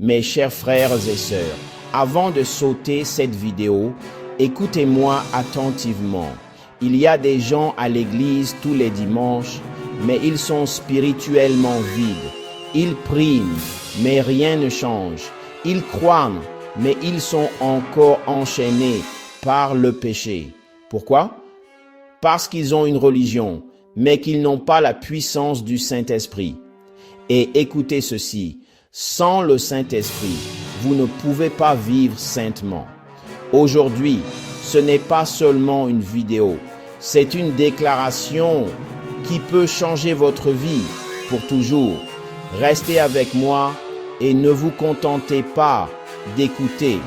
Mes chers frères et sœurs, avant de sauter cette vidéo, écoutez-moi attentivement. Il y a des gens à l'église tous les dimanches, mais ils sont spirituellement vides. Ils prient, mais rien ne change. Ils croient, mais ils sont encore enchaînés par le péché. Pourquoi? Parce qu'ils ont une religion, mais qu'ils n'ont pas la puissance du Saint-Esprit. Et écoutez ceci, sans le Saint-Esprit, vous ne pouvez pas vivre saintement. Aujourd'hui, ce n'est pas seulement une vidéo, c'est une déclaration qui peut changer votre vie pour toujours. Restez avec moi et ne vous contentez pas d'écouter.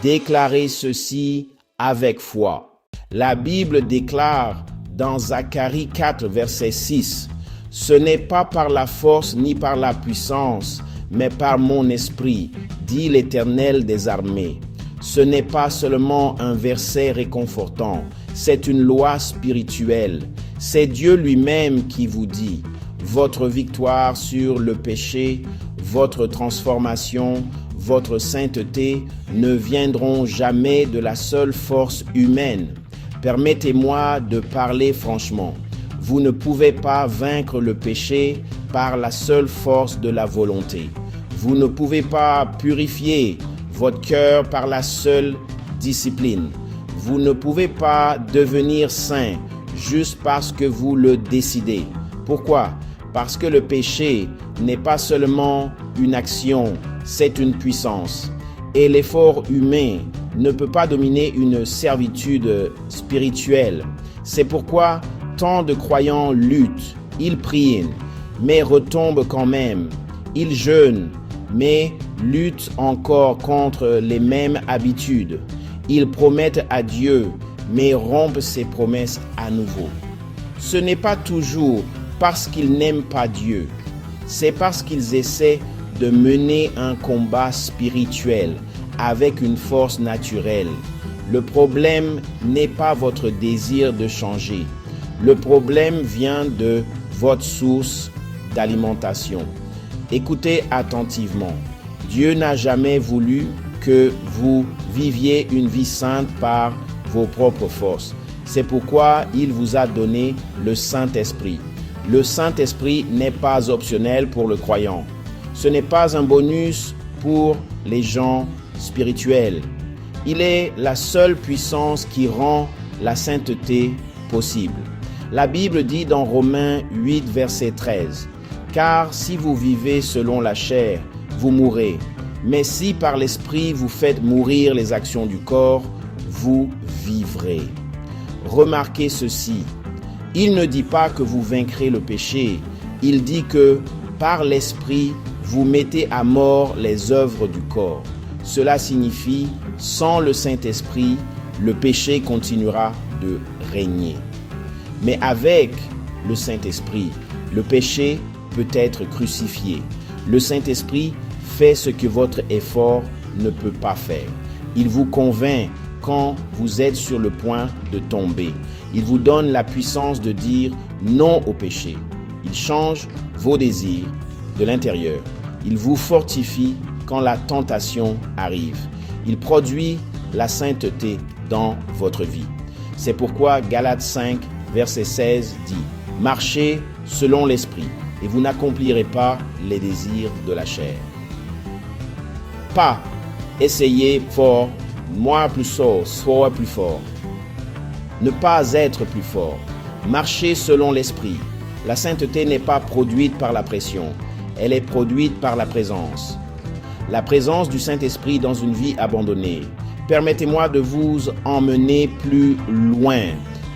Déclarez ceci avec foi. La Bible déclare dans Zacharie 4, verset 6, « Ce n'est pas par la force ni par la puissance, mais par mon esprit, dit l'Éternel des armées. » Ce n'est pas seulement un verset réconfortant, c'est une loi spirituelle. C'est Dieu lui-même qui vous dit, votre victoire sur le péché, votre transformation, votre sainteté ne viendront jamais de la seule force humaine. Permettez-moi de parler franchement. Vous ne pouvez pas vaincre le péché par la seule force de la volonté. Vous ne pouvez pas purifier votre cœur par la seule discipline. Vous ne pouvez pas devenir saint juste parce que vous le décidez. Pourquoi? Parce que le péché n'est pas seulement une action, c'est une puissance. Et l'effort humain ne peut pas dominer une servitude spirituelle. C'est pourquoi tant de croyants luttent, ils prient, mais retombent quand même. Ils jeûnent, mais luttent encore contre les mêmes habitudes. Ils promettent à Dieu, mais rompent ses promesses à nouveau. Ce n'est pas toujours parce qu'ils n'aiment pas Dieu, c'est parce qu'ils essaient de mener un combat spirituel avec une force naturelle. Le problème n'est pas votre désir de changer. Le problème vient de votre source d'alimentation. Écoutez attentivement. Dieu n'a jamais voulu que vous viviez une vie sainte par vos propres forces. C'est pourquoi il vous a donné le Saint-Esprit. Le Saint-Esprit n'est pas optionnel pour le croyant. Ce n'est pas un bonus pour les gens spirituels. Il est la seule puissance qui rend la sainteté possible. La Bible dit dans Romains 8, verset 13, « Car si vous vivez selon la chair, vous mourrez. Mais si par l'Esprit vous faites mourir les actions du corps, vous vivrez. » Remarquez ceci. Il ne dit pas que vous vaincrez le péché. Il dit que par l'Esprit, vous mettez à mort les œuvres du corps. Cela signifie, sans le Saint-Esprit, le péché continuera de régner. Mais avec le Saint-Esprit, le péché peut être crucifié. Le Saint-Esprit fait ce que votre effort ne peut pas faire. Il vous convainc quand vous êtes sur le point de tomber. Il vous donne la puissance de dire non au péché. Il change vos désirs de l'intérieur. Il vous fortifie quand la tentation arrive. Il produit la sainteté dans votre vie. C'est pourquoi Galates 5, verset 16 dit « Marchez selon l'Esprit, et vous n'accomplirez pas les désirs de la chair. » Pas essayer fort, moi plus fort, sois plus fort. Ne pas être plus fort. Marcher selon l'Esprit. La sainteté n'est pas produite par la pression, elle est produite par la présence. La présence du Saint-Esprit dans une vie abandonnée. Permettez-moi de vous emmener plus loin.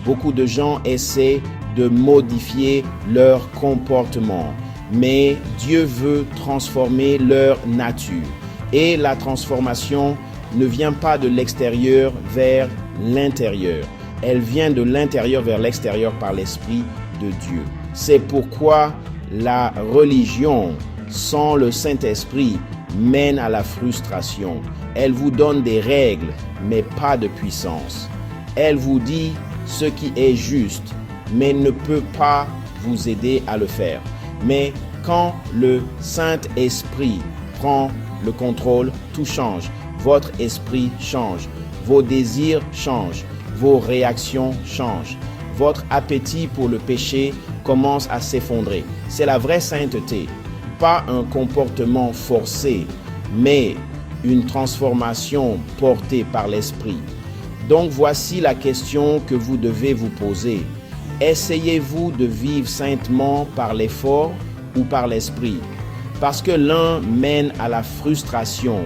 Beaucoup de gens essaient de modifier leur comportement, mais Dieu veut transformer leur nature. Et la transformation ne vient pas de l'extérieur vers l'intérieur. Elle vient de l'intérieur vers l'extérieur par l'Esprit de Dieu. C'est pourquoi la religion sans le Saint-Esprit mène à la frustration. Elle vous donne des règles, mais pas de puissance. Elle vous dit ce qui est juste, mais ne peut pas vous aider à le faire. Mais quand le Saint-Esprit prend le contrôle, tout change. Votre esprit change. Vos désirs changent. Vos réactions changent. Votre appétit pour le péché commence à s'effondrer. C'est la vraie sainteté. Pas un comportement forcé, mais une transformation portée par l'esprit. Donc voici la question que vous devez vous poser. Essayez-vous de vivre saintement par l'effort ou par l'esprit? Parce que l'un mène à la frustration,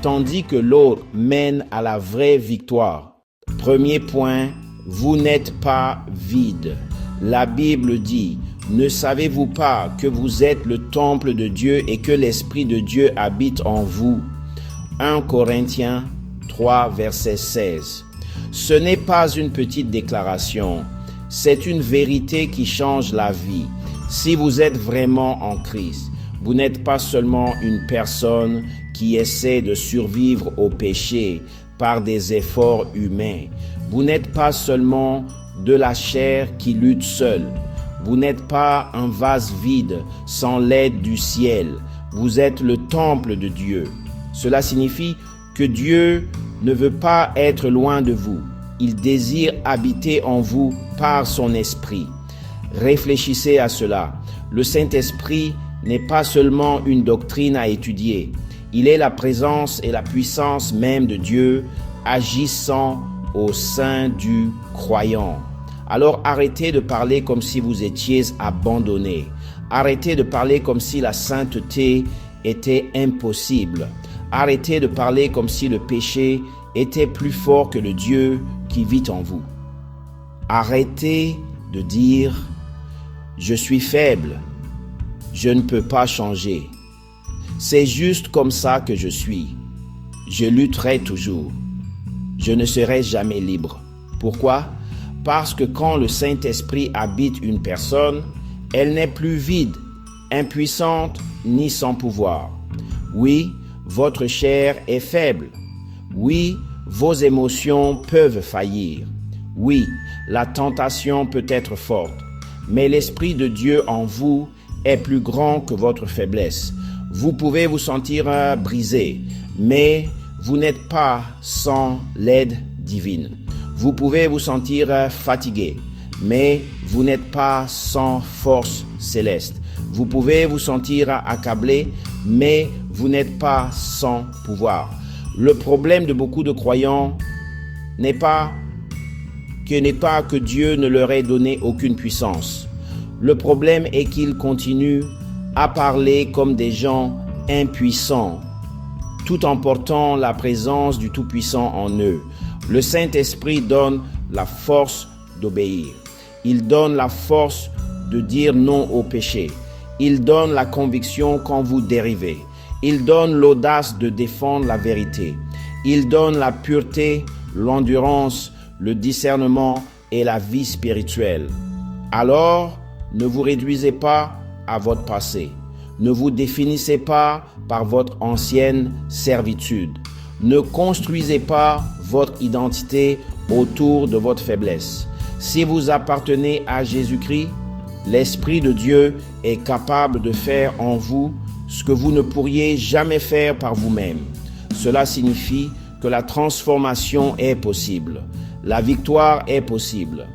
tandis que l'autre mène à la vraie victoire. Premier point, vous n'êtes pas vide. La Bible dit, ne savez-vous pas que vous êtes le temple de Dieu et que l'Esprit de Dieu habite en vous? 1 Corinthiens 3, verset 16. Ce n'est pas une petite déclaration, c'est une vérité qui change la vie. Si vous êtes vraiment en Christ, vous n'êtes pas seulement une personne qui essaie de survivre au péché par des efforts humains. Vous n'êtes pas seulement de la chair qui lutte seule. Vous n'êtes pas un vase vide sans l'aide du ciel. Vous êtes le temple de Dieu. Cela signifie que Dieu ne veut pas être loin de vous. Il désire habiter en vous par son esprit. Réfléchissez à cela. Le Saint-Esprit n'est pas seulement une doctrine à étudier. Il est la présence et la puissance même de Dieu agissant au sein du croyant. Alors arrêtez de parler comme si vous étiez abandonné. Arrêtez de parler comme si la sainteté était impossible. Arrêtez de parler comme si le péché était plus fort que le Dieu qui vit en vous. Arrêtez de dire « Je suis faible, je ne peux pas changer. C'est juste comme ça que je suis. Je lutterai toujours. Je ne serai jamais libre. » Pourquoi? Parce que quand le Saint-Esprit habite une personne, elle n'est plus vide, impuissante ni sans pouvoir. Oui, votre chair est faible. Oui, vos émotions peuvent faillir. Oui, la tentation peut être forte. Mais l'Esprit de Dieu en vous est plus grand que votre faiblesse. Vous pouvez vous sentir brisé, mais vous n'êtes pas sans l'aide divine. Vous pouvez vous sentir fatigué, mais vous n'êtes pas sans force céleste. Vous pouvez vous sentir accablé, mais vous n'êtes pas sans pouvoir. Le problème de beaucoup de croyants n'est pas que Dieu ne leur ait donné aucune puissance. Le problème est qu'ils continuent à parler comme des gens impuissants, tout en portant la présence du Tout-Puissant en eux. Le Saint-Esprit donne la force d'obéir. Il donne la force de dire non au péché. Il donne la conviction quand vous dérivez. Il donne l'audace de défendre la vérité. Il donne la pureté, l'endurance, le discernement et la vie spirituelle. Alors, ne vous réduisez pas à votre passé. Ne vous définissez pas par votre ancienne servitude. Ne construisez pas votre identité autour de votre faiblesse. Si vous appartenez à Jésus-Christ, l'Esprit de Dieu est capable de faire en vous ce que vous ne pourriez jamais faire par vous-même. Cela signifie que la transformation est possible. La victoire est possible.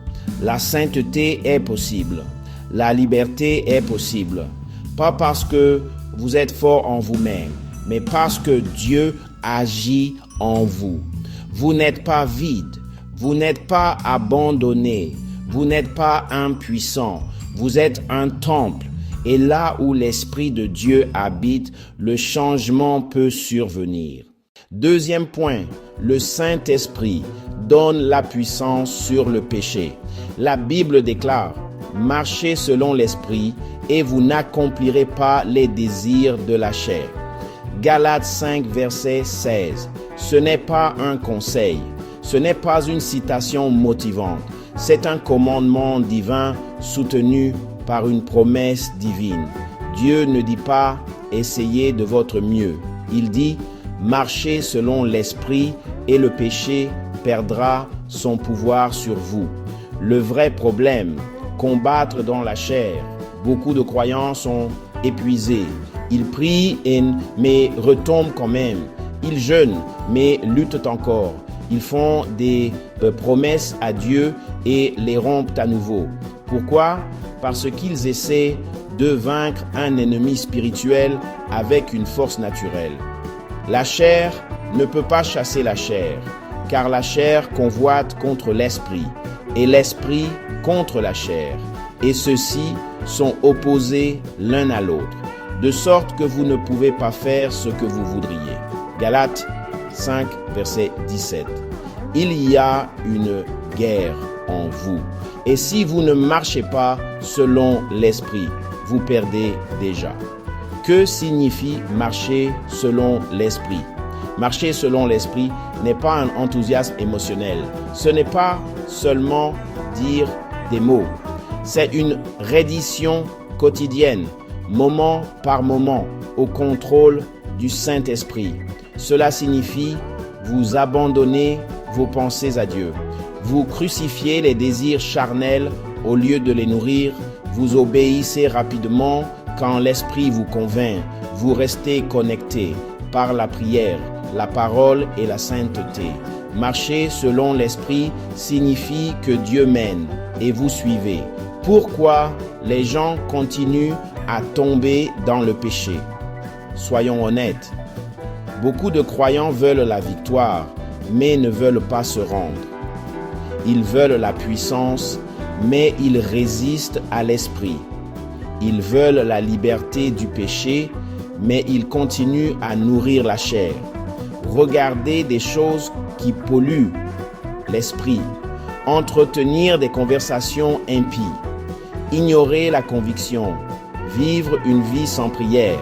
La sainteté est possible. La liberté est possible. Pas parce que vous êtes fort en vous-même, mais parce que Dieu agit en vous. Vous n'êtes pas vide. Vous n'êtes pas abandonné. Vous n'êtes pas impuissant. Vous êtes un temple. Et là où l'Esprit de Dieu habite, le changement peut survenir. Deuxième point, le Saint-Esprit donne la puissance sur le péché. La Bible déclare, « Marchez selon l'Esprit et vous n'accomplirez pas les désirs de la chair. » Galates 5, verset 16. Ce n'est pas un conseil, ce n'est pas une citation motivante, c'est un commandement divin soutenu par une promesse divine. Dieu ne dit pas « essayez de votre mieux ». Il dit « marchez selon l'Esprit et le péché perdra son pouvoir sur vous ». Le vrai problème, combattre dans la chair. Beaucoup de croyants sont épuisés, Ils prient, mais retombent quand même. Ils jeûnent, mais luttent encore. Ils font des promesses à Dieu et les rompent à nouveau. Pourquoi? Parce qu'ils essaient de vaincre un ennemi spirituel avec une force naturelle. La chair ne peut pas chasser la chair, car la chair convoite contre l'esprit, et l'esprit contre la chair, et ceux-ci sont opposés l'un à l'autre, de sorte que vous ne pouvez pas faire ce que vous voudriez. Galates 5, verset 17. Il y a une guerre en vous, et si vous ne marchez pas selon l'esprit, vous perdez déjà. Que signifie marcher selon l'esprit? Marcher selon l'esprit n'est pas un enthousiasme émotionnel. Ce n'est pas seulement dire des mots. C'est une reddition quotidienne, moment par moment, au contrôle du Saint-Esprit. Cela signifie vous abandonner vos pensées à Dieu. Vous crucifiez les désirs charnels au lieu de les nourrir. Vous obéissez rapidement quand l'Esprit vous convainc. Vous restez connecté par la prière, la parole et la sainteté. Marcher selon l'Esprit signifie que Dieu mène et vous suivez. Pourquoi les gens continuent à tomber dans le péché? Soyons honnêtes. Beaucoup de croyants veulent la victoire, mais ne veulent pas se rendre. Ils veulent la puissance, mais ils résistent à l'esprit. Ils veulent la liberté du péché, mais ils continuent à nourrir la chair. Regarder des choses qui polluent l'esprit, entretenir des conversations impies, ignorer la conviction, vivre une vie sans prière.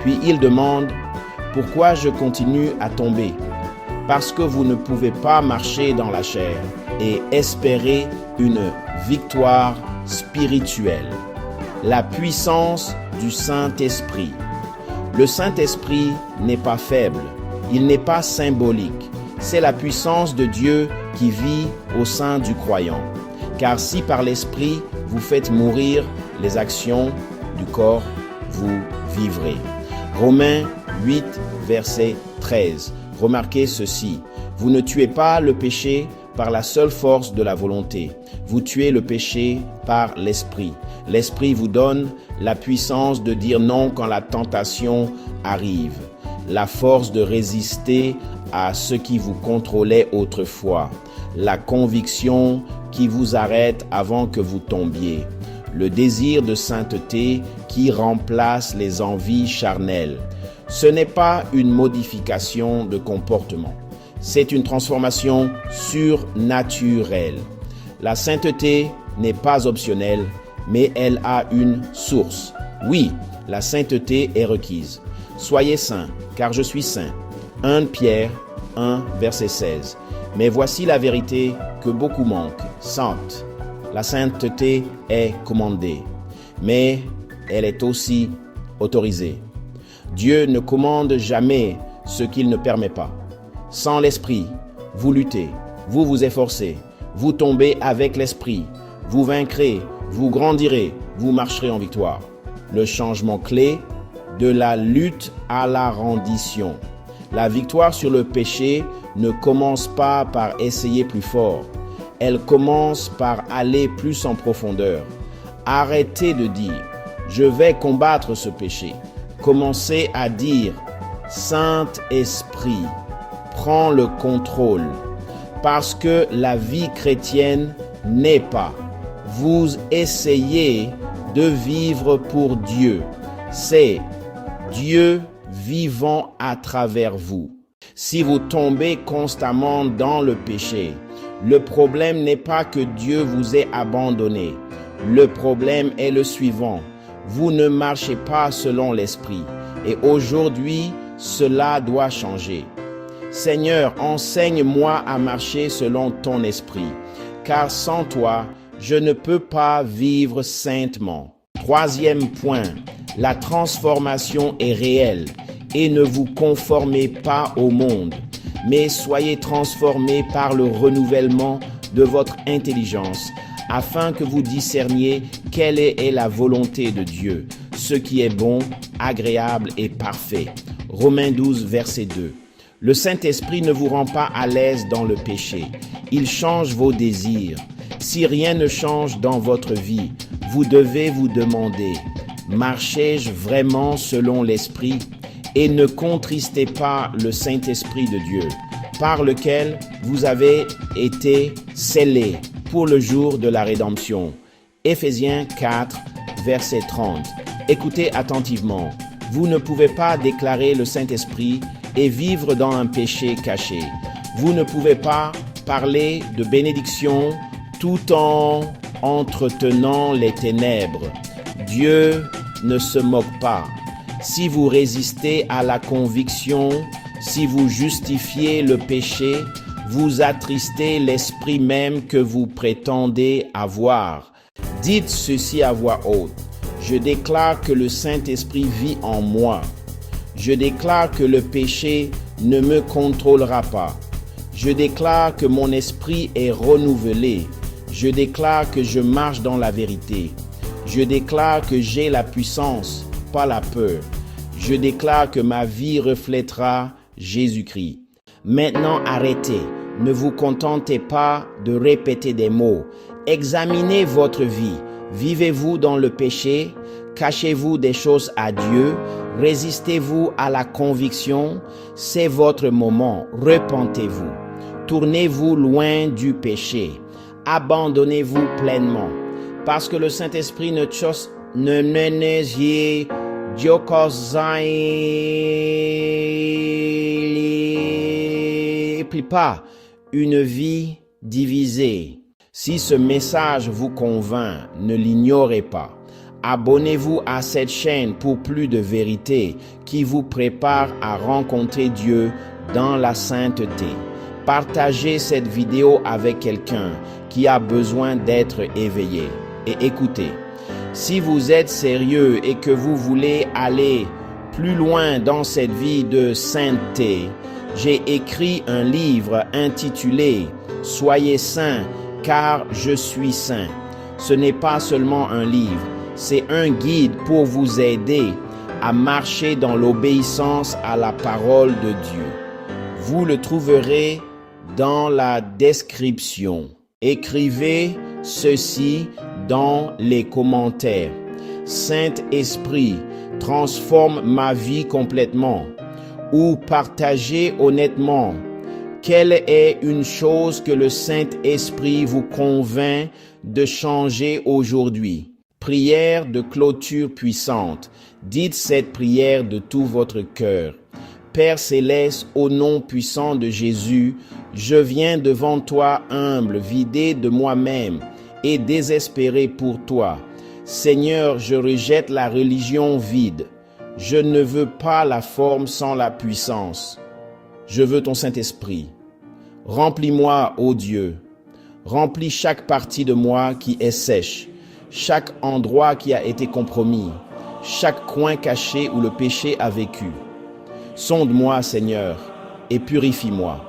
Puis ils demandent « Pourquoi je continue à tomber ?» Parce que vous ne pouvez pas marcher dans la chair et espérer une victoire spirituelle. La puissance du Saint-Esprit. Le Saint-Esprit n'est pas faible, il n'est pas symbolique. C'est la puissance de Dieu qui vit au sein du croyant. Car si par l'Esprit vous faites mourir les actions du corps, vous vivrez. Romains 8, verset 13. Remarquez ceci, vous ne tuez pas le péché par la seule force de la volonté. Vous tuez le péché par l'Esprit. L'Esprit vous donne la puissance de dire non quand la tentation arrive, la force de résister à ce qui vous contrôlait autrefois, la conviction qui vous arrête avant que vous tombiez, le désir de sainteté qui remplace les envies charnelles. Ce n'est pas une modification de comportement, c'est une transformation surnaturelle. La sainteté n'est pas optionnelle, mais elle a une source. Oui, la sainteté est requise. Soyez saints, car je suis saint. 1 Pierre 1, verset 16. Mais voici la vérité que beaucoup manquent. Sainte. La sainteté est commandée, mais elle est aussi autorisée. Dieu ne commande jamais ce qu'il ne permet pas. Sans l'Esprit, vous luttez, vous vous efforcez, vous tombez avec l'Esprit, vous vaincrez, vous grandirez, vous marcherez en victoire. Le changement clé de la lutte à la rendition. La victoire sur le péché ne commence pas par essayer plus fort. Elle commence par aller plus en profondeur. Arrêtez de dire « Je vais combattre ce péché ». Commencez à dire « Saint-Esprit, prends le contrôle ». Parce que la vie chrétienne n'est pas vous essayez de vivre pour Dieu. C'est Dieu vivant à travers vous. Si vous tombez constamment dans le péché, le problème n'est pas que Dieu vous ait abandonné. Le problème est le suivant. Vous ne marchez pas selon l'Esprit. Et aujourd'hui, cela doit changer. Seigneur, enseigne-moi à marcher selon ton Esprit, car sans toi, je ne peux pas vivre saintement. 3e point, la transformation est réelle et ne vous conformez pas au monde, mais soyez transformés par le renouvellement de votre intelligence, afin que vous discerniez quelle est la volonté de Dieu, ce qui est bon, agréable et parfait. Romains 12, verset 2. Le Saint-Esprit ne vous rend pas à l'aise dans le péché. Il change vos désirs. Si rien ne change dans votre vie, vous devez vous demander, marchais-je vraiment selon l'Esprit? Et ne contristez pas le Saint-Esprit de Dieu, par lequel vous avez été scellés pour le jour de la rédemption. Éphésiens 4, verset 30. Écoutez attentivement. Vous ne pouvez pas déclarer le Saint-Esprit et vivre dans un péché caché. Vous ne pouvez pas parler de bénédiction tout en entretenant les ténèbres. Dieu ne se moque pas. Si vous résistez à la conviction, si vous justifiez le péché, vous attristez l'esprit même que vous prétendez avoir. Dites ceci à voix haute. Je déclare que le Saint-Esprit vit en moi. Je déclare que le péché ne me contrôlera pas. Je déclare que mon esprit est renouvelé. Je déclare que je marche dans la vérité. Je déclare que j'ai la puissance, pas la peur. Je déclare que ma vie reflètera Jésus-Christ. Maintenant, arrêtez. Ne vous contentez pas de répéter des mots. Examinez votre vie. Vivez-vous dans le péché? Cachez-vous des choses à Dieu? Résistez-vous à la conviction? C'est votre moment. Repentez-vous. Tournez-vous loin du péché. Abandonnez-vous pleinement. Parce que le Saint-Esprit ne pas une vie divisée. Si ce message vous convainc, ne l'ignorez pas. Abonnez-vous à cette chaîne pour plus de vérité qui vous prépare à rencontrer Dieu dans la sainteté. Partagez cette vidéo avec quelqu'un qui a besoin d'être éveillé. Et écoutez, si vous êtes sérieux et que vous voulez aller plus loin dans cette vie de sainteté, j'ai écrit un livre intitulé « Soyez saints, car je suis saint ». Ce n'est pas seulement un livre, c'est un guide pour vous aider à marcher dans l'obéissance à la parole de Dieu. Vous le trouverez dans la description. Écrivez ceci dans les commentaires. Saint-Esprit, transforme ma vie complètement. Ou partagez honnêtement. Quelle est une chose que le Saint-Esprit vous convainc de changer aujourd'hui? Prière de clôture puissante. Dites cette prière de tout votre cœur. Père céleste, au nom puissant de Jésus, je viens devant toi humble, vidé de moi-même et désespéré pour toi. Seigneur, je rejette la religion vide. Je ne veux pas la forme sans la puissance. Je veux ton Saint-Esprit. Remplis-moi, ô Dieu. Remplis chaque partie de moi qui est sèche, chaque endroit qui a été compromis, chaque coin caché où le péché a vécu. Sonde-moi, Seigneur, et purifie-moi.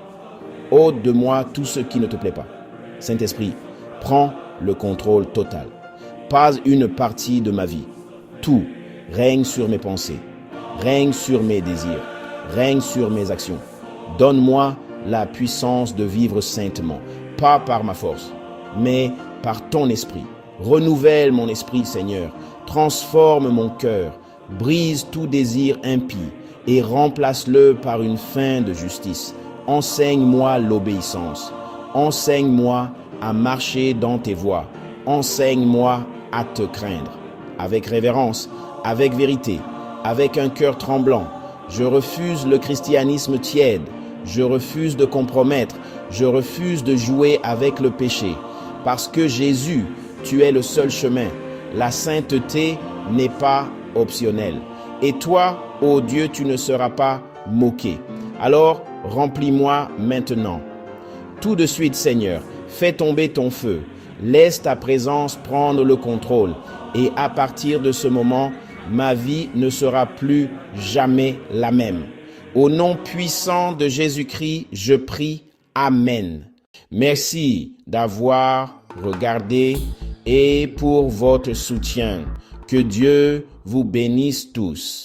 Ôte de moi tout ce qui ne te plaît pas. Saint-Esprit, prends le contrôle total. Pas une partie de ma vie. Tout règne sur mes pensées, règne sur mes désirs, règne sur mes actions. Donne-moi la puissance de vivre saintement, pas par ma force, mais par ton esprit. Renouvelle mon esprit, Seigneur. Transforme mon cœur. Brise tout désir impie et remplace-le par une fin de justice. Enseigne-moi l'obéissance. Enseigne-moi à marcher dans tes voies. Enseigne-moi à te craindre. Avec révérence, avec vérité, avec un cœur tremblant. Je refuse le christianisme tiède. Je refuse de compromettre. Je refuse de jouer avec le péché. Parce que Jésus, tu es le seul chemin. La sainteté n'est pas optionnelle. Et toi, ô Dieu, tu ne seras pas moqué. Alors, remplis-moi maintenant. Tout de suite, Seigneur, fais tomber ton feu. Laisse ta présence prendre le contrôle. Et à partir de ce moment, ma vie ne sera plus jamais la même. Au nom puissant de Jésus-Christ, je prie. Amen. Merci d'avoir regardé et pour votre soutien. Que Dieu vous bénisse tous.